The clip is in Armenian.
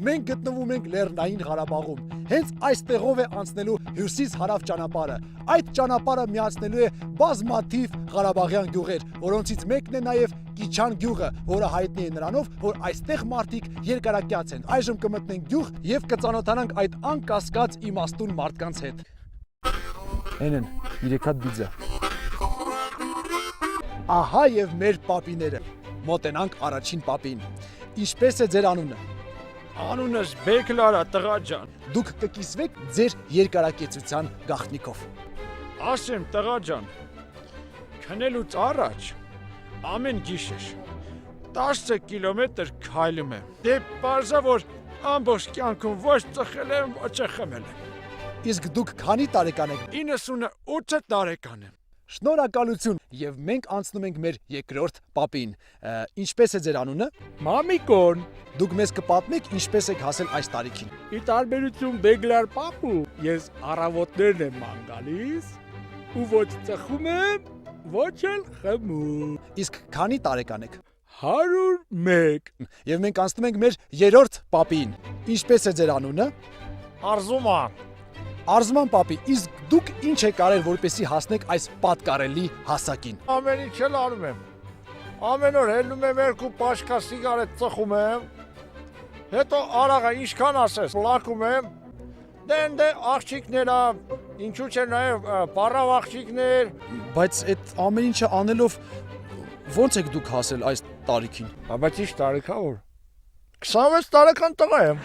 Մենք գտնվում ենք Լեռնային Ղարաբաղում։ Հենց այստեղով է անցնելու հյուսիս հարավ ճանապարհը։ Այդ ճանապարհը միացնելու է բազմաթիվ ղարաբաղյան գյուղեր, որոնցից մեկն է նաև Կիչան գյուղը, որը հայտնի է նրանով, որ այստեղ մարդիկ երկարակյաց են։ Այժմ կմտնենք գյուղ եւ կծանոթանանք այդ անկասկած իմաստուն մարդկանց հետ։ Հենեն, 3 հատ բիձա։ Ահա եւ մեր պապիները։ Մոտենանք առաջին պապին։ Ինչպես է ձեր անունը։ Անունս Բեկլարա տղա ջան։ Դուք կկիսվեք ձեր երկարակեցության գաղտնիքով։ Ասեմ տղա ջան, քնելուց առաջ ամեն գիշեր 10 կիլոմետր քայլում եմ։ Դե պարզա որ ամբողջ կյանքում ոչ ծխել եմ, ոչ խմել եմ։ Իսկ դուք քանի տարեկան եք։ 98 տարեկան եմ։ Շնորհակալություն եւ մենք անցնում ենք մեր երկրորդ պապին։ Ինչպես է ձեր անունը։ Մամիկոն, Դուք մեզ կպատմեք ինչպես եք հասել այս տարիքին։ ի տարբերություն Բեգլար պապու, ես առավոտներն եմ ման գալիս ու ոչ ծխում եմ, ոչ էլ խմում։ Իսկ քանի տարեկան եք։ 101։ Եվ մենք անցնում ենք մեր երրորդ պապին։ Ինչպես է ձեր անունը։ Արզուման։ Արզման պապի, իսկ դուք ինչ եք արել, որպեսզի հասնեք այս պատկառելի հասակին։ Ամեն ինչ էլ անում եմ։ Ամեն օր հելնում եմ 2 պաշկա սիգարետ ծխում եմ։ Հետո արաղը ինչքան ասես, լակում եմ։ Դե աղջիկներա, ինչու՞ չէ նաև պարավ աղջիկներ։ Բայց այդ ամեն ինչը անելով ո՞նց եք դուք հասել այս տարիքին։ Բայց ի՞նչ տարեկա որ 26 տարեկան տղա եմ։